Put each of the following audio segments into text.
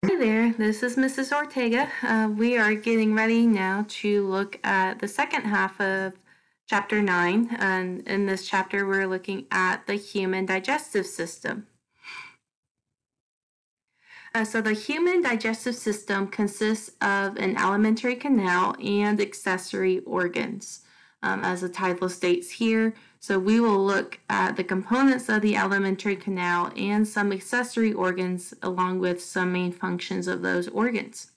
Hi there, this is Mrs. Ortega. We are getting ready now to look at the second half of Chapter 9. And in this chapter, we're looking at the human digestive system. So the human digestive system consists of an alimentary canal and accessory organs, as the title states here. So we will look at the components of the alimentary canal and some accessory organs along with some main functions of those organs.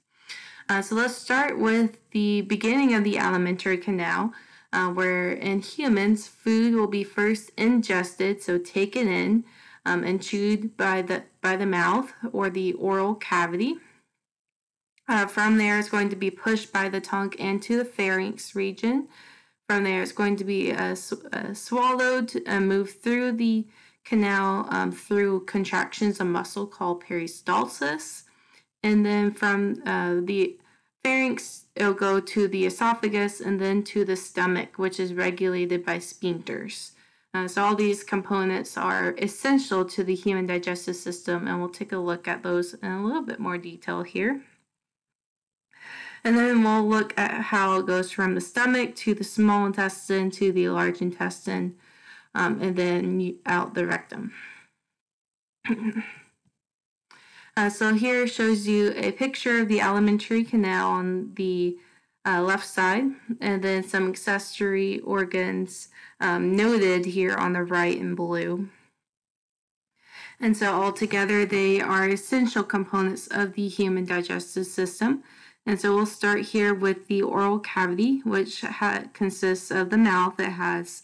So let's start with the beginning of the alimentary canal, where in humans, food will be first ingested, so taken in, and chewed by the mouth or the oral cavity. From there, it's going to be pushed by the tongue into the pharynx region. From there, it's going to be swallowed and move through the canal through contractions of muscle called peristalsis. And then from the pharynx, it'll go to the esophagus and then to the stomach, which is regulated by sphincters. So all these components are essential to the human digestive system, and we'll take a look at those in a little bit more detail here. And then we'll look at how it goes from the stomach to the small intestine to the large intestine, and then out the rectum. So here shows you a picture of the alimentary canal on the left side, and then some accessory organs noted here on the right in blue. And so altogether, they are essential components of the human digestive system. And so we'll start here with the oral cavity, which consists of the mouth. It has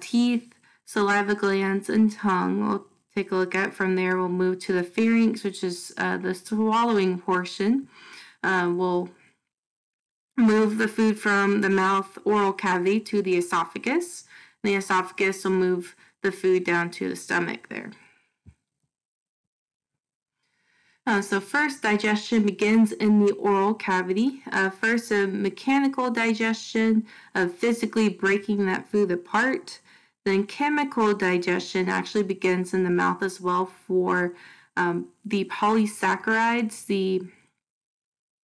teeth, saliva glands, and tongue. We'll take a look at from there. We'll move to the pharynx, which is the swallowing portion. We'll move the food from the mouth oral cavity to the esophagus. The esophagus will move the food down to the stomach there. So first, digestion begins in the oral cavity. First, a mechanical digestion of physically breaking that food apart. Then chemical digestion actually begins in the mouth as well for the polysaccharides.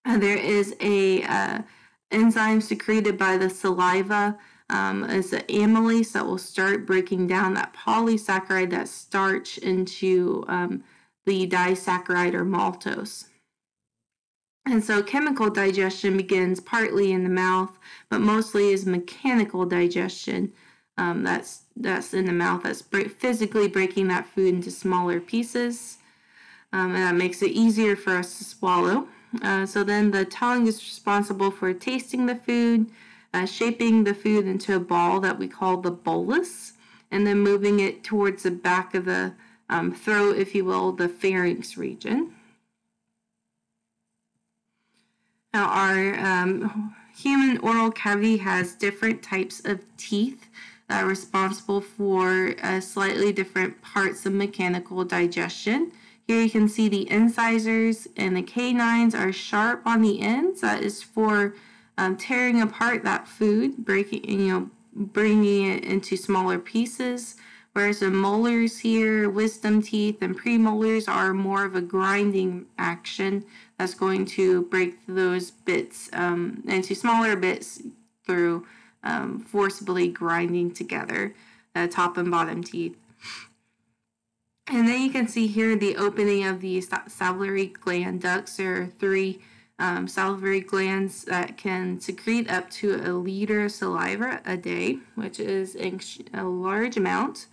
There is a enzyme secreted by the saliva. It's an amylase that will start breaking down that polysaccharide, that starch, into the disaccharide or maltose. And so chemical digestion begins partly in the mouth, but mostly is mechanical digestion. That's in the mouth. That's physically breaking that food into smaller pieces, and that makes it easier for us to swallow. So then the tongue is responsible for tasting the food, shaping the food into a ball that we call the bolus, and then moving it towards the back of the throat, if you will, the pharynx region. Now, our human oral cavity has different types of teeth that are responsible for slightly different parts of mechanical digestion. Here you can see the incisors and the canines are sharp on the ends. That is for tearing apart that food, bringing it into smaller pieces. Whereas the molars here, wisdom teeth, and premolars are more of a grinding action that's going to break those bits into smaller bits through forcibly grinding together top and bottom teeth. And then you can see here the opening of the salivary gland ducts. There are 3 salivary glands that can secrete up to a liter of saliva a day, which is a large amount.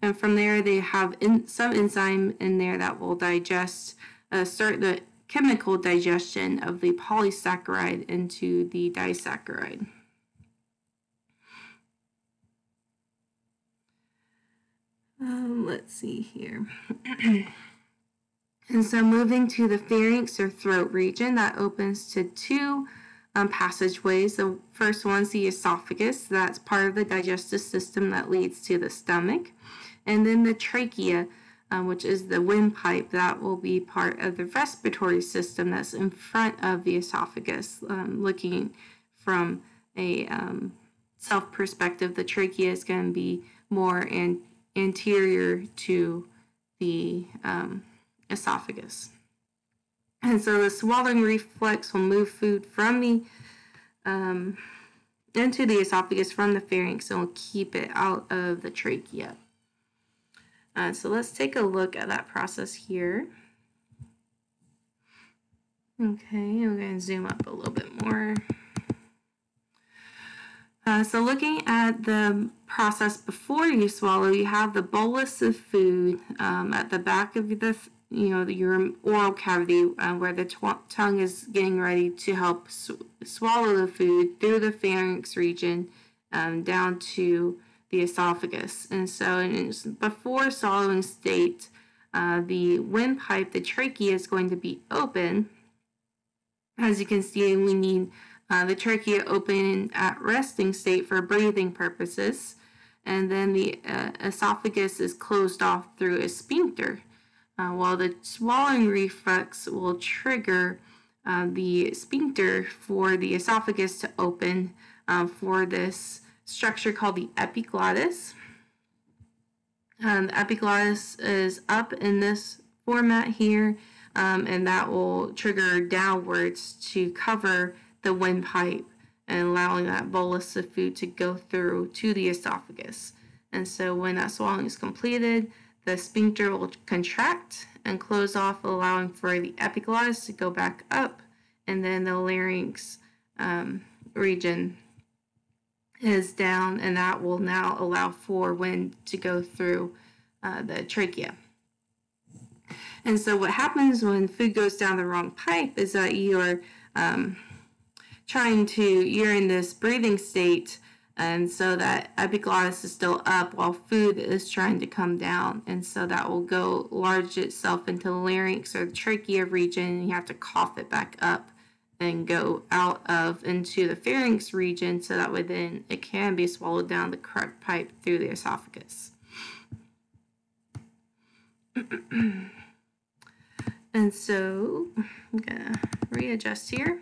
And from there, they have some enzyme in there that will start the chemical digestion of the polysaccharide into the disaccharide. Let's see here. And so moving to the pharynx or throat region, that opens to 2 passageways. The first one's the esophagus. That's part of the digestive system that leads to the stomach. And then the trachea, which is the windpipe, that will be part of the respiratory system that's in front of the esophagus. Looking from a self perspective, the trachea is going to be more anterior to the esophagus. And so the swallowing reflex will move food from the into the esophagus from the pharynx and will keep it out of the trachea. So let's take a look at that process here. Okay, we're going to zoom up a little bit more. So looking at the process before you swallow, you have the bolus of food at the back of the, your oral cavity where the tongue is getting ready to help swallow the food through the pharynx region down to the esophagus. And so before swallowing state, the windpipe, the trachea, is going to be open. As you can see, we need the trachea open at resting state for breathing purposes, and then the esophagus is closed off through a sphincter, while the swallowing reflex will trigger the sphincter for the esophagus to open for this structure called the epiglottis. The epiglottis is up in this format here, and that will trigger downwards to cover the windpipe and allowing that bolus of food to go through to the esophagus. And so when that swallowing is completed, the sphincter will contract and close off, allowing for the epiglottis to go back up, and then the larynx region is down, and that will now allow for wind to go through the trachea. And so what happens when food goes down the wrong pipe is that you're you're in this breathing state, and so that epiglottis is still up while food is trying to come down, and so that will go lodge itself into the larynx or the trachea region, and you have to cough it back up and go out of into the pharynx region, so that way then it can be swallowed down the correct pipe through the esophagus. And so I'm gonna readjust here.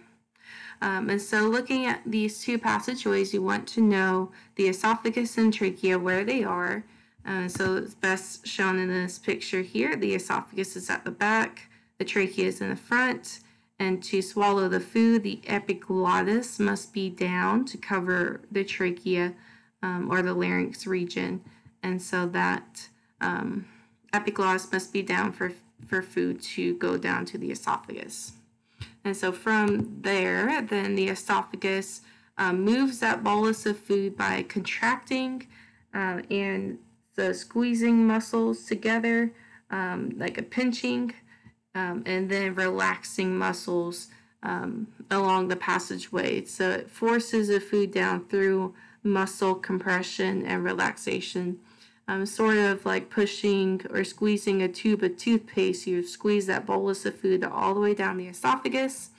And so looking at these two passageways, you want to know the esophagus and trachea, where they are. So it's best shown in this picture here. The esophagus is at the back, the trachea is in the front, and to swallow the food, the epiglottis must be down to cover the trachea or the larynx region. And so that epiglottis must be down for food to go down to the esophagus. And so from there, then the esophagus moves that bolus of food by contracting and the squeezing muscles together, like a pinching, and then relaxing muscles along the passageway. So it forces the food down through muscle compression and relaxation. Sort of like pushing or squeezing a tube of toothpaste. You squeeze that bolus of food all the way down the esophagus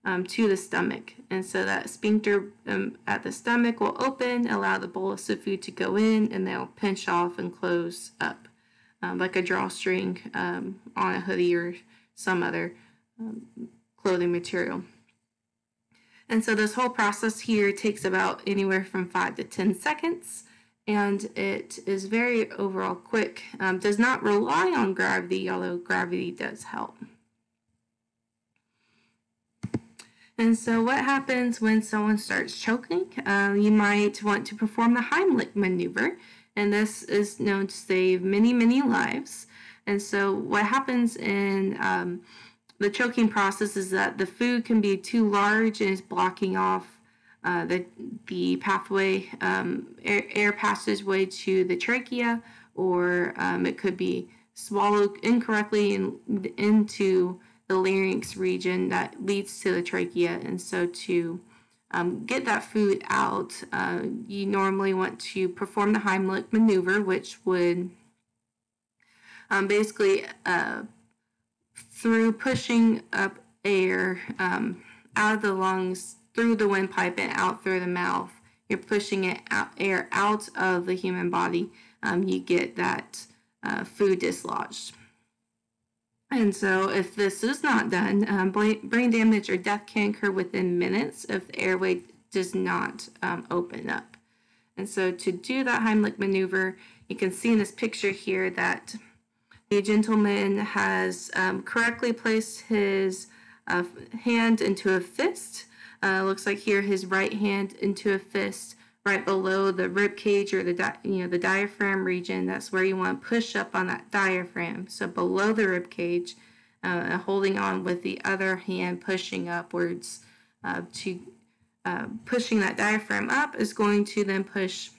to the stomach. And so that sphincter at the stomach will open, allow the bolus of food to go in, and they'll pinch off and close up like a drawstring on a hoodie or some other clothing material. And so this whole process here takes about anywhere from 5 to 10 seconds. And it is very overall quick. Does not rely on gravity, although gravity does help. And so what happens when someone starts choking? You might want to perform the Heimlich maneuver, and this is known to save many, many lives. And so what happens in the choking process is that the food can be too large and is blocking off the pathway, air passageway to the trachea, or it could be swallowed incorrectly into the larynx region that leads to the trachea. And so to get that food out, you normally want to perform the Heimlich maneuver, which would basically through pushing up air out of the lungs, through the windpipe and out through the mouth. You're pushing air out of the human body. You get that food dislodged. And so if this is not done, brain damage or death can occur within minutes if the airway does not open up. And so to do that Heimlich maneuver, you can see in this picture here that the gentleman has correctly placed his hand into a fist. Looks like here his right hand into a fist right below the rib cage or the diaphragm region. That's where you want to push up on that diaphragm. So below the rib cage, holding on with the other hand, pushing upwards to pushing that diaphragm up is going to then push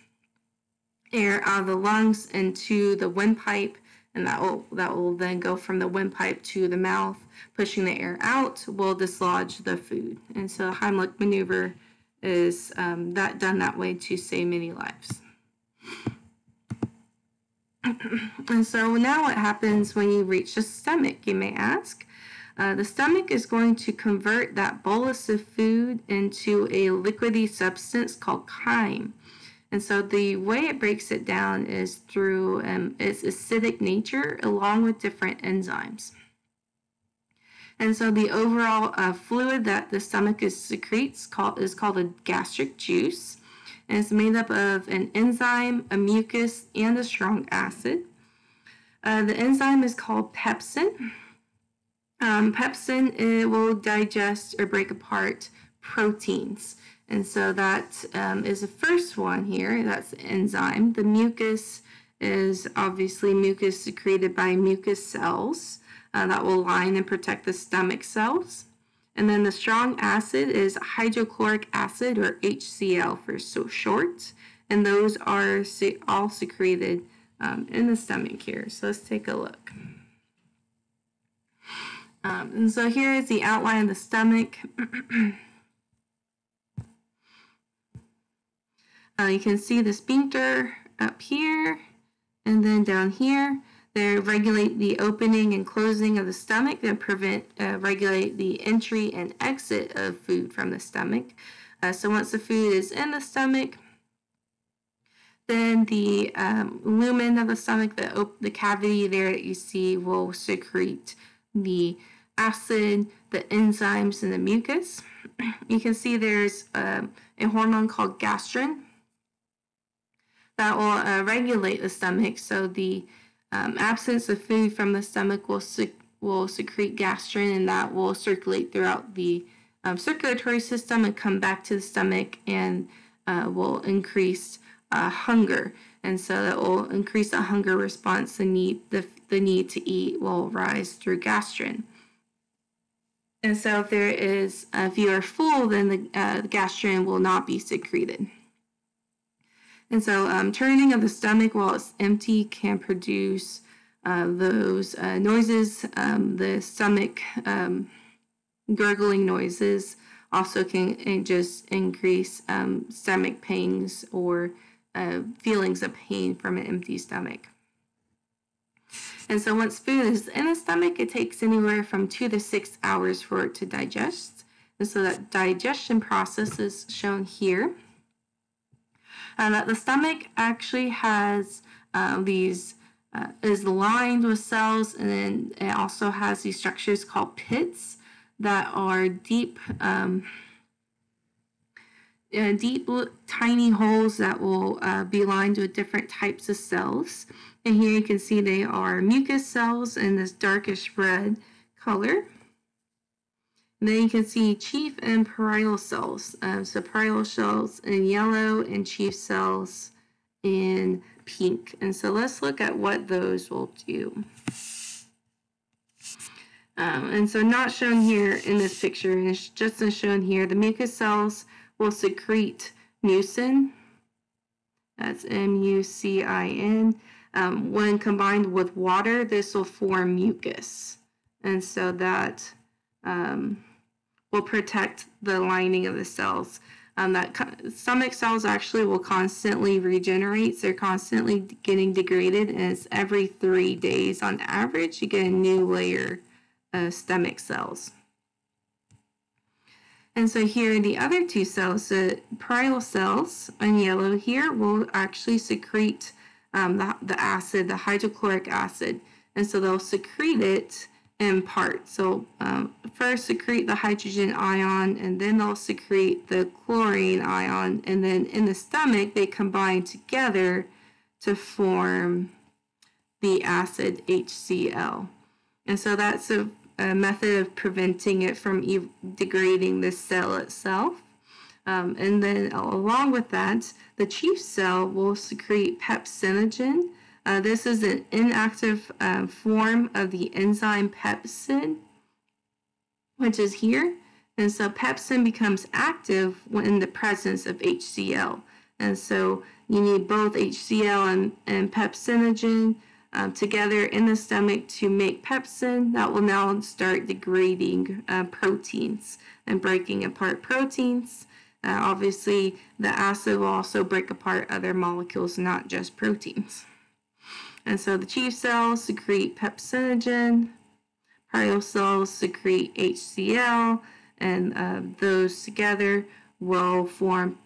air out of the lungs into the windpipe, and that will then go from the windpipe to the mouth. Pushing the air out will dislodge the food, and so the Heimlich maneuver is done that way to save many lives. And so now what happens when you reach the stomach, you may ask? The stomach is going to convert that bolus of food into a liquidy substance called chyme. And so the way it breaks it down is through its acidic nature along with different enzymes. And so the overall fluid that the stomach secretes is called a gastric juice. And it's made up of an enzyme, a mucus, and a strong acid. The enzyme is called pepsin. Pepsin, it will digest or break apart proteins. And so that is the first one here. That's the enzyme. The mucus is obviously mucus secreted by mucus cells that will line and protect the stomach cells. And then the strong acid is hydrochloric acid, or HCl for short. And those are all secreted in the stomach here. So let's take a look. And so here is the outline of the stomach. You can see the sphincter up here and then down here. They regulate the opening and closing of the stomach and regulate the entry and exit of food from the stomach. So once the food is in the stomach, then the lumen of the stomach, the cavity there that you see, will secrete the acid, the enzymes, and the mucus. You can see there's a hormone called gastrin that will regulate the stomach. So the absence of food from the stomach will secrete gastrin, and that will circulate throughout the circulatory system and come back to the stomach, and will increase hunger. And so that will increase the hunger response. The need to eat will rise through gastrin. And so if you are full, then the gastrin will not be secreted. And so turning of the stomach while it's empty can produce those noises. The stomach gurgling noises also can just increase stomach pains or feelings of pain from an empty stomach. And so once food is in the stomach, it takes anywhere from 2 to 6 hours for it to digest. And so that digestion process is shown here. That the stomach actually has is lined with cells, and then it also has these structures called pits that are deep, tiny holes that will be lined with different types of cells. And here you can see they are mucus cells in this darkish red color. And then you can see chief and parietal cells. So parietal cells in yellow and chief cells in pink. And so let's look at what those will do. And so not shown here in this picture, and it's just shown here, the mucus cells will secrete mucin. That's mucin. When combined with water, this will form mucus. And so that will protect the lining of the cells. Stomach cells actually will constantly regenerate. So they're constantly getting degraded, and it's every 3 days on average you get a new layer of stomach cells. And so here the other two cells, the parietal cells in yellow here, will actually secrete the acid, the hydrochloric acid. And so they'll secrete it in part. So first secrete the hydrogen ion, and then they'll secrete the chlorine ion, and then in the stomach they combine together to form the acid HCl. And so that's a method of preventing it from degrading the cell itself. And then along with that, the chief cell will secrete pepsinogen. This is an inactive form of the enzyme pepsin, which is here. And so pepsin becomes active when in the presence of HCl. And so you need both HCl and pepsinogen together in the stomach to make pepsin that will now start degrading proteins and breaking apart proteins. Obviously, the acid will also break apart other molecules, not just proteins. And so the chief cells secrete pepsinogen, parietal cells secrete HCl, and those together will form,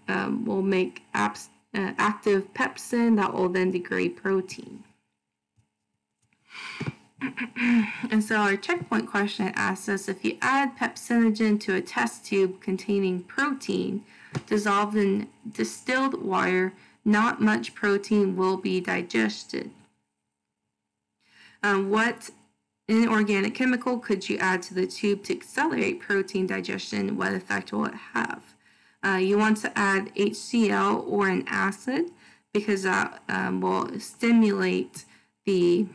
will make active pepsin that will then degrade protein. And so our checkpoint question asks us, if you add pepsinogen to a test tube containing protein dissolved in distilled water, not much protein will be digested. What inorganic chemical could you add to the tube to accelerate protein digestion? What effect will it have? You want to add HCl or an acid because that will stimulate the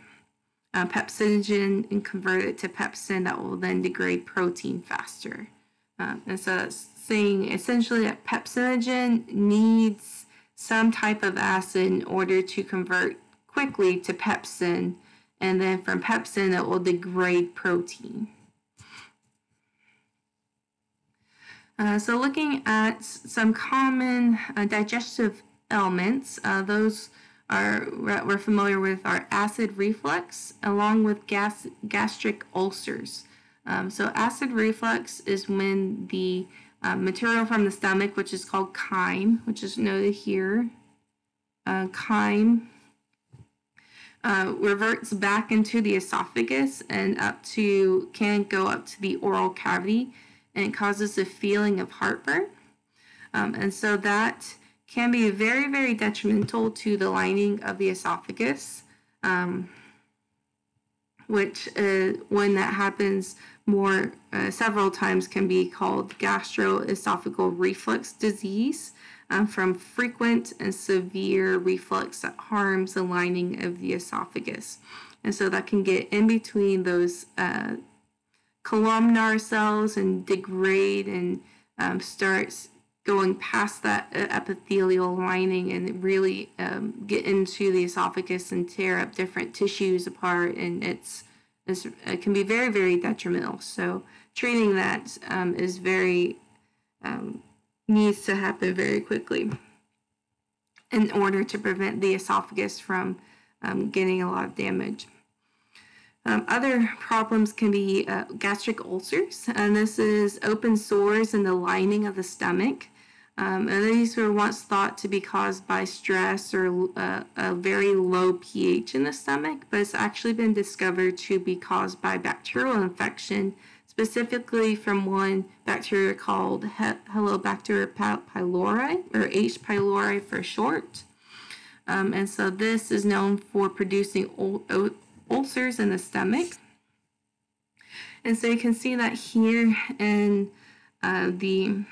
pepsinogen and convert it to pepsin that will then degrade protein faster. And so that's saying essentially that pepsinogen needs some type of acid in order to convert quickly to pepsin, and then from pepsin it will degrade protein. So looking at some common digestive ailments, those we're familiar with are acid reflux along with gastric ulcers. So acid reflux is when the material from the stomach, which is called chyme, which is noted here, chyme, reverts back into the esophagus and can go up to the oral cavity, and it causes a feeling of heartburn. And so that can be very, very detrimental to the lining of the esophagus, which when that happens several times can be called gastroesophageal reflux disease, from frequent and severe reflux that harms the lining of the esophagus. And so that can get in between those columnar cells and degrade and starts going past that epithelial lining and really get into the esophagus and tear up different tissues apart, and it can be very, very detrimental. So treating that is very needs to happen very quickly in order to prevent the esophagus from getting a lot of damage. Other problems can be gastric ulcers, and this is open sores in the lining of the stomach. And these were once thought to be caused by stress or a very low pH in the stomach, but it's actually been discovered to be caused by bacterial infection, specifically from one bacteria called Helicobacter pylori, or H. pylori for short. And so this is known for producing ulcers in the stomach. And so you can see that here in the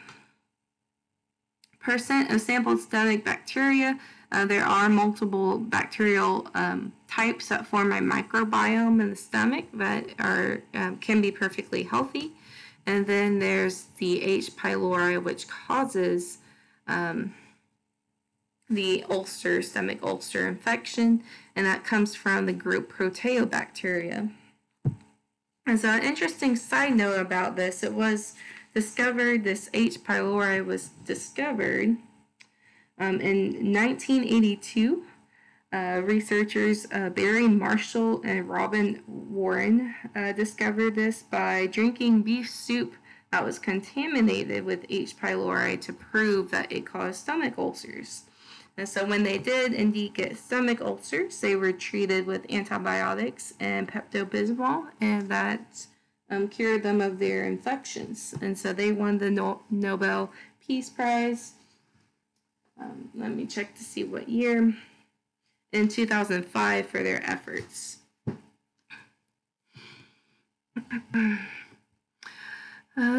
percent of sampled stomach bacteria, there are multiple bacterial types that form a microbiome in the stomach that can be perfectly healthy. And then there's the H. pylori, which causes the ulcer, stomach ulcer infection, and that comes from the group Proteobacteria. And so an interesting side note about this, it was discovered, this H. pylori was discovered in 1982. Researchers Barry Marshall and Robin Warren discovered this by drinking beef soup that was contaminated with H. pylori to prove that it caused stomach ulcers. And so when they did indeed get stomach ulcers, they were treated with antibiotics and Pepto-Bismol, and that cured them of their infections. And so they won the Nobel Peace Prize. Let me check to see what year. In 2005 for their efforts.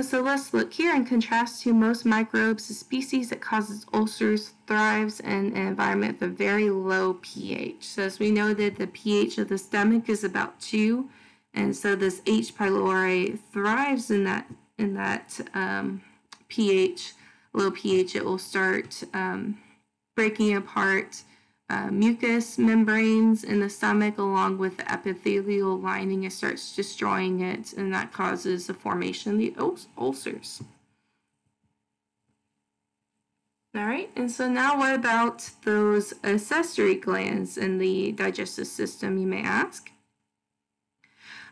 So let's look here. In contrast to most microbes, the species that causes ulcers thrives in an environment with a very low pH. So as we know that the pH of the stomach is about 2, and so this H. pylori thrives in that pH, low pH. It will start breaking apart mucous membranes in the stomach along with the epithelial lining. It starts destroying it, and that causes the formation of the ulcers. All right, and so now what about those accessory glands in the digestive system, you may ask?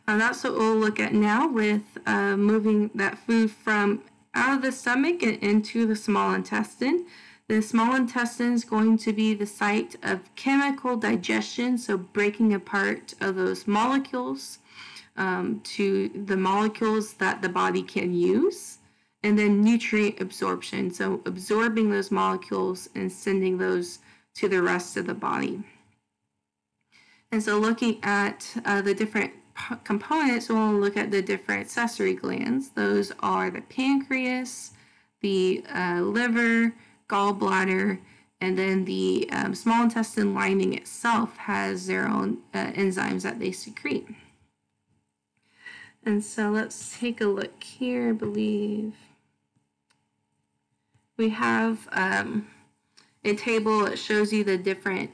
That's what we'll look at now with moving that food from out of the stomach and into the small intestine. The small intestine is going to be the site of chemical digestion, so breaking apart of those molecules to the molecules that the body can use, and then nutrient absorption, so absorbing those molecules and sending those to the rest of the body. And so looking at the different components, we'll look at the different accessory glands. Those are the pancreas, the liver, gallbladder, and then the small intestine lining itself has their own enzymes that they secrete. And so let's take a look here. I believe we have a table that shows you the different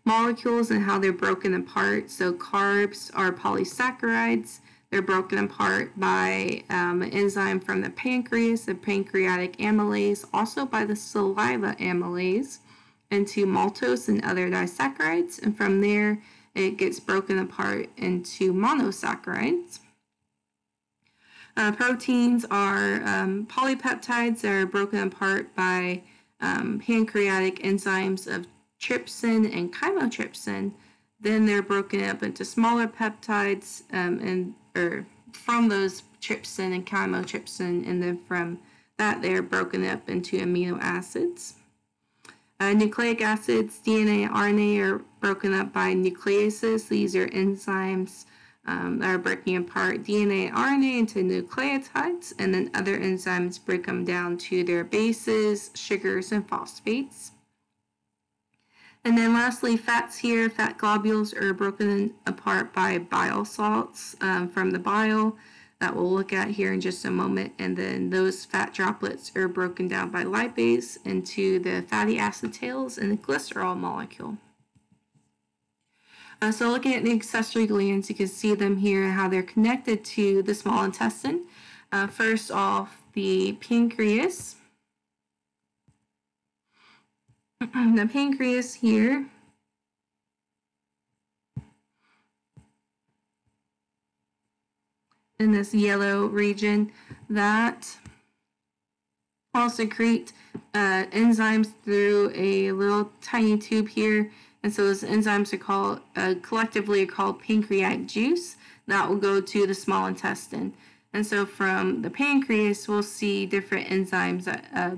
molecules and how they're broken apart. So carbs are polysaccharides. They're broken apart by an enzyme from the pancreas, the pancreatic amylase, also by the saliva amylase, into maltose and other disaccharides. And from there, it gets broken apart into monosaccharides. Proteins are polypeptides that are broken apart by pancreatic enzymes of trypsin and chymotrypsin. Then they're broken up into smaller peptides from those trypsin and chymotrypsin, and then from that they're broken up into amino acids. Nucleic acids, DNA and RNA, are broken up by nucleases. These are enzymes that are breaking apart DNA and RNA into nucleotides, and then other enzymes break them down to their bases, sugars, and phosphates. And then lastly, fats here. Fat globules are broken apart by bile salts from the bile that we'll look at here in just a moment. And then those fat droplets are broken down by lipase into the fatty acid tails and the glycerol molecule. So looking at the accessory glands, you can see them here and how they're connected to the small intestine. First off, the pancreas. The pancreas here in this yellow region, that will secrete enzymes through a little tiny tube here, and so those enzymes are called collectively called pancreatic juice. That will go to the small intestine, and so from the pancreas we'll see different enzymes that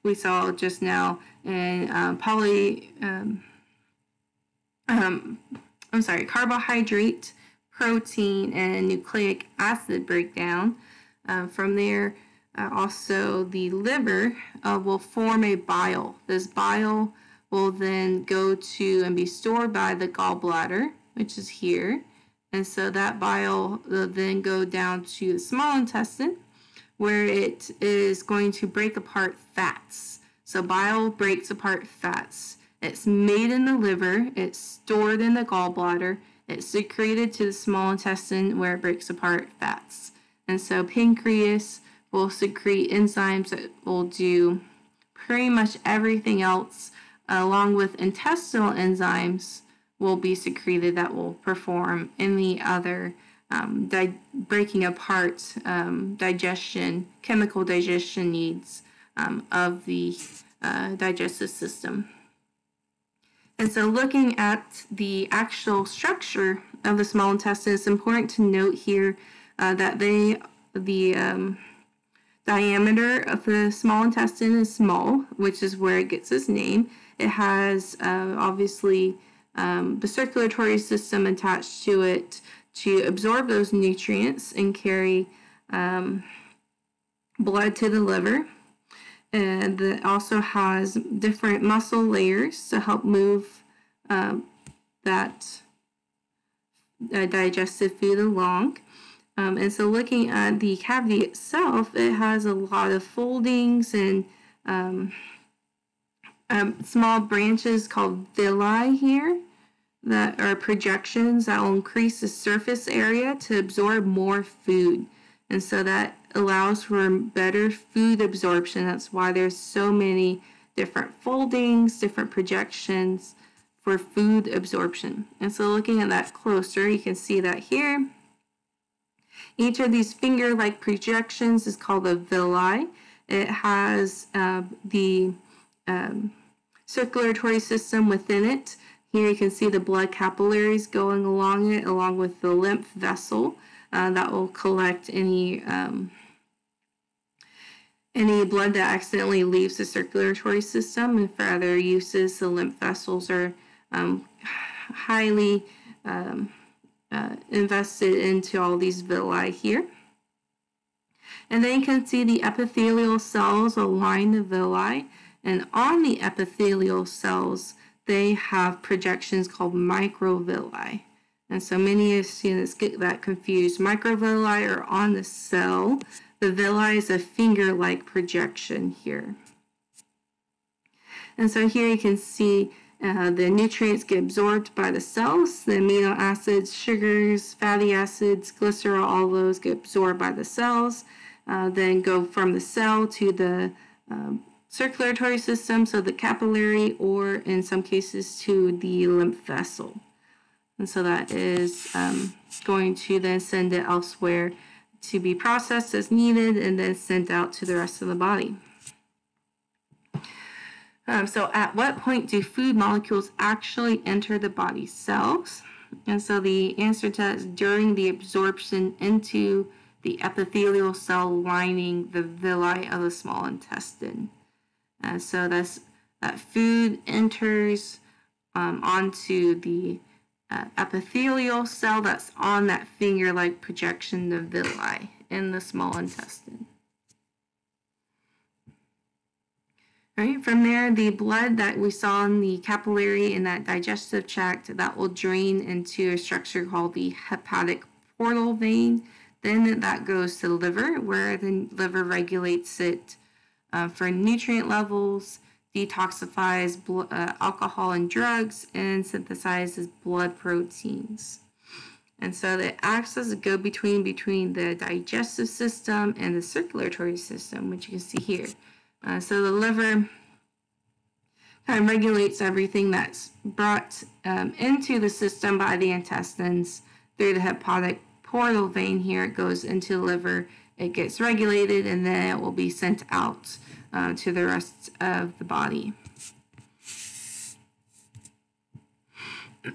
we saw just now, and carbohydrate, protein, and nucleic acid breakdown. From there, also the liver will form a bile. This bile will then go to and be stored by the gallbladder, which is here. And so that bile will then go down to the small intestine, where it is going to break apart fats. So bile breaks apart fats. It's made in the liver, it's stored in the gallbladder, it's secreted to the small intestine where it breaks apart fats. And so pancreas will secrete enzymes that will do pretty much everything else, along with intestinal enzymes will be secreted that will perform any other breaking apart digestion, chemical digestion needs of the digestive system. And so looking at the actual structure of the small intestine, it's important to note here that the diameter of the small intestine is small, which is where it gets its name. It has obviously the circulatory system attached to it, to absorb those nutrients and carry blood to the liver. And it also has different muscle layers to help move that digested food along. And so looking at the cavity itself, it has a lot of foldings and small branches called villi here that are projections that will increase the surface area to absorb more food. And so that allows for better food absorption. That's why there's so many different foldings, different projections for food absorption. And so looking at that closer, you can see that here. Each of these finger-like projections is called a villi. It has the circulatory system within it. Here you can see the blood capillaries going along it, along with the lymph vessel that will collect any blood that accidentally leaves the circulatory system. And for other uses, the lymph vessels are highly invested into all these villi here. And then you can see the epithelial cells align the villi. And on the epithelial cells, they have projections called microvilli. And so many students get that confused. Microvilli are on the cell. The villi is a finger-like projection here. And so here you can see the nutrients get absorbed by the cells. The amino acids, sugars, fatty acids, glycerol, all those get absorbed by the cells. Then go from the cell to the circulatory system, so the capillary, or in some cases to the lymph vessel. And so that is going to then send it elsewhere to be processed as needed and then sent out to the rest of the body. So at what point do food molecules actually enter the body cells? And so the answer to that is during the absorption into the epithelial cell lining the villi of the small intestine. So that food enters onto the epithelial cell that's on that finger-like projection, the villi, in the small intestine. Right, from there, the blood that we saw in the capillary in that digestive tract, that will drain into a structure called the hepatic portal vein. Then that goes to the liver, where the liver regulates it for nutrient levels, detoxifies alcohol and drugs, and synthesizes blood proteins. And so it acts as a go-between between the digestive system and the circulatory system, which you can see here. So the liver kind of regulates everything that's brought into the system by the intestines through the hepatic portal vein here. It goes into the liver, it gets regulated, and then it will be sent out to the rest of the body.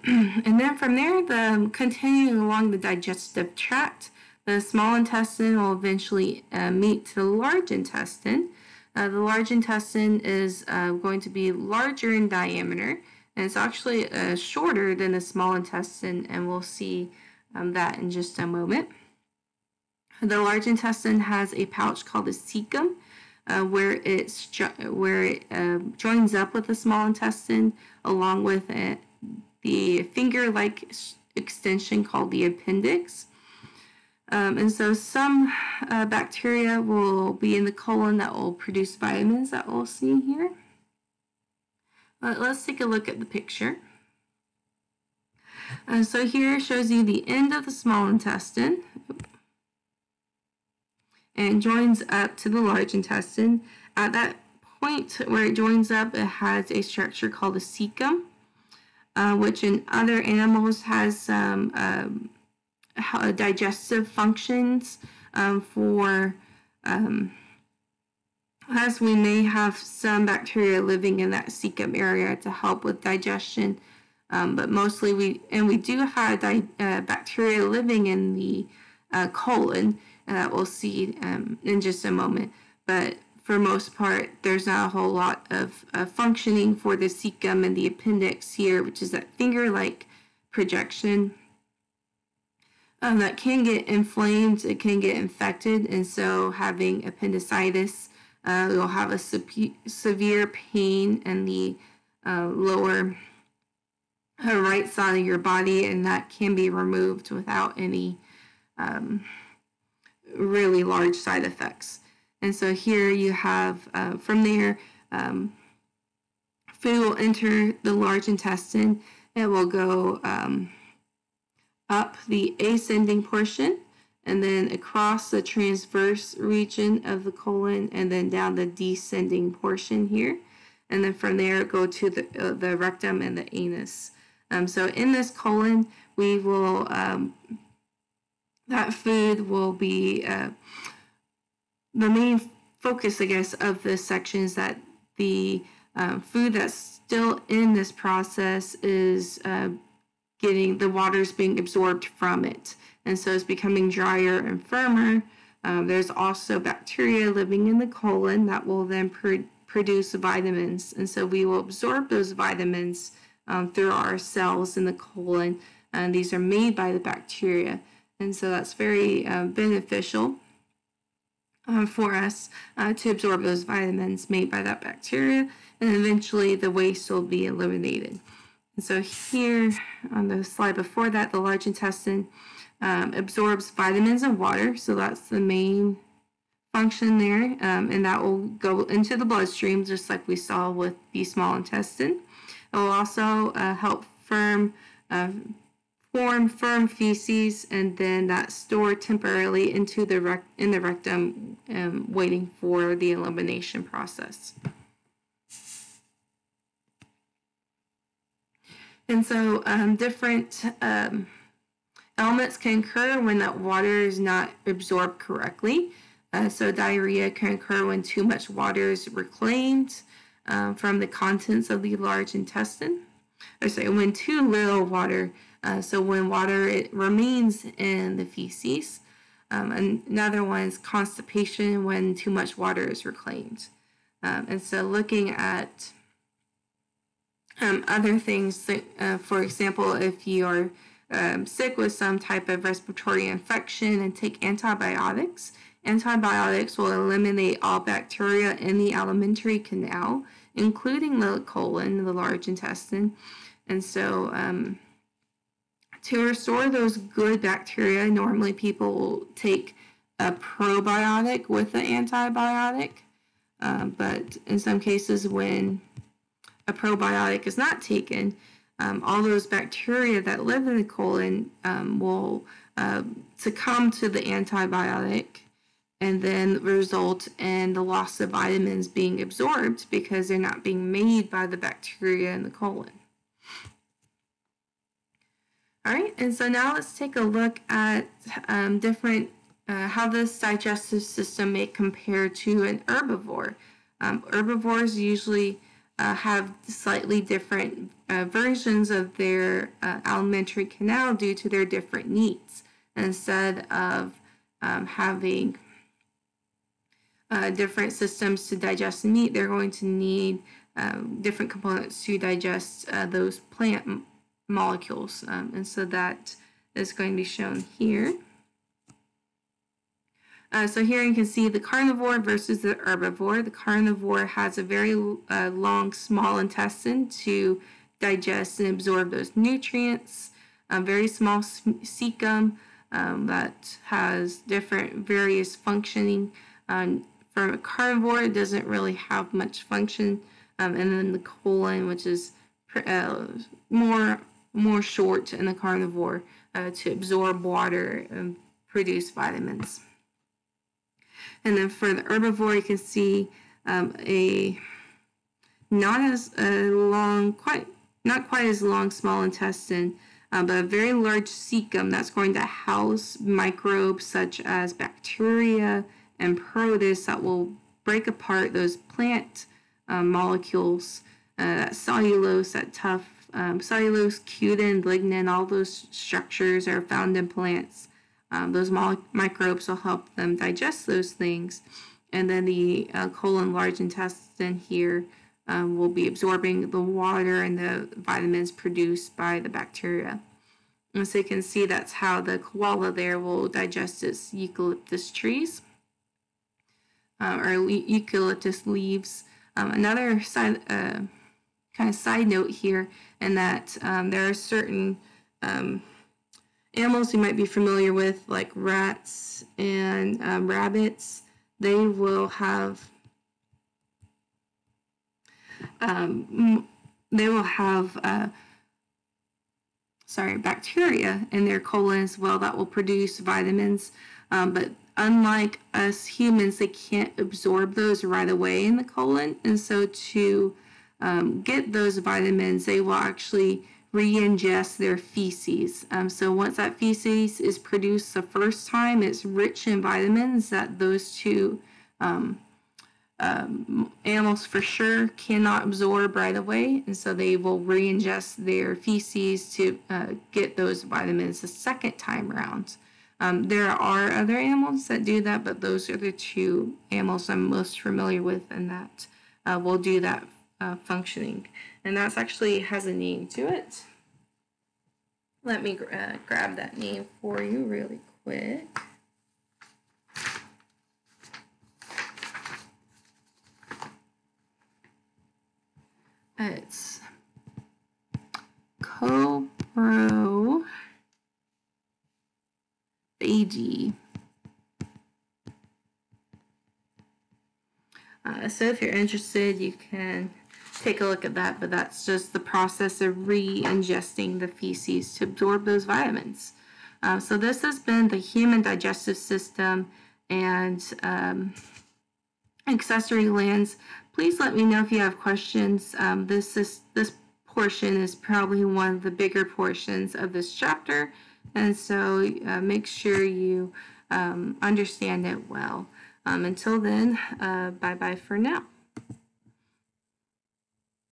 And then from there, continuing along the digestive tract, the small intestine will eventually meet the large intestine. The large intestine is going to be larger in diameter, and it's actually shorter than the small intestine, and we'll see that in just a moment. The large intestine has a pouch called the cecum, where it joins up with the small intestine, along with the finger-like extension called the appendix. And so some bacteria will be in the colon that will produce vitamins that we'll see here. Let's take a look at the picture. So here it shows you the end of the small intestine and joins up to the large intestine. At that point where it joins up, it has a structure called a cecum, which in other animals has some digestive functions as we may have some bacteria living in that cecum area to help with digestion, but mostly we do have bacteria living in the colon that we'll see in just a moment, but for most part there's not a whole lot of functioning for the cecum and the appendix here, which is that finger-like projection. that can get inflamed, it can get infected, and so having appendicitis, you'll have a severe pain in the lower right side of your body, and that can be removed without any really large side effects. And so here you have, from there, food will enter the large intestine. It will go up the ascending portion, and then across the transverse region of the colon, and then down the descending portion here. And then from there, go to the rectum and the anus. So in this colon, we will, that food will be, the main focus, I guess, of this section is that the food that's still in this process is getting, the water's being absorbed from it. And so it's becoming drier and firmer. There's also bacteria living in the colon that will then produce vitamins. And so we will absorb those vitamins through our cells in the colon. And these are made by the bacteria. And so that's very beneficial for us to absorb those vitamins made by that bacteria. And eventually the waste will be eliminated. And so here on the slide before that, the large intestine absorbs vitamins and water. So that's the main function there. And that will go into the bloodstream, just like we saw with the small intestine. It will also help form firm feces, and then that's stored temporarily into the rectum, waiting for the elimination process. And so different ailments can occur when that water is not absorbed correctly. So diarrhea can occur when too much water is reclaimed from the contents of the large intestine. Or sorry, when too little water, so when water it remains in the feces. Another one is constipation, when too much water is reclaimed. And so looking at other things, that, for example, if you're sick with some type of respiratory infection and take antibiotics, antibiotics will eliminate all bacteria in the alimentary canal, including the colon, the large intestine. And so to restore those good bacteria, normally people will take a probiotic with the antibiotic. But in some cases, when a probiotic is not taken, all those bacteria that live in the colon will succumb to the antibiotic, and then result in the loss of vitamins being absorbed because they're not being made by the bacteria in the colon. All right, and so now let's take a look at different, how this digestive system may compare to an herbivore. Herbivores usually have slightly different versions of their alimentary canal due to their different needs. Instead of having different systems to digest meat, they're going to need different components to digest those plant molecules. And so that is going to be shown here. So here you can see the carnivore versus the herbivore. The carnivore has a very long, small intestine to digest and absorb those nutrients. A very small cecum that has different various functioning. For a carnivore, it doesn't really have much function. And then the colon, which is more short in the carnivore to absorb water and produce vitamins. And then for the herbivore, you can see not quite as long small intestine, but a very large cecum that's going to house microbes such as bacteria and protists that will break apart those plant molecules, that cellulose, that tough cellulose, cutin, lignin, all those structures are found in plants. Those microbes will help them digest those things. And then the colon, large intestine here will be absorbing the water and the vitamins produced by the bacteria. And so you can see that's how the koala there will digest its eucalyptus trees or eucalyptus leaves. Another side, kind of side note here, in that there are certain animals you might be familiar with, like rats and rabbits. They will have bacteria in their colon as well that will produce vitamins. But unlike us humans, they can't absorb those right away in the colon. And so to get those vitamins, they will actually re-ingest their feces. So once that feces is produced the first time, it's rich in vitamins that those two animals for sure cannot absorb right away, and so they will re-ingest their feces to get those vitamins the second time around. There are other animals that do that, but those are the two animals I'm most familiar with, and that will do that functioning. And that's actually has a name to it. Let me grab that name for you really quick. It's coprophagy. So if you're interested, you can take a look at that, but that's just the process of re-ingesting the feces to absorb those vitamins. So this has been the human digestive system and accessory glands. Please let me know if you have questions. This portion is probably one of the bigger portions of this chapter, and so make sure you understand it well. Until then, bye-bye for now.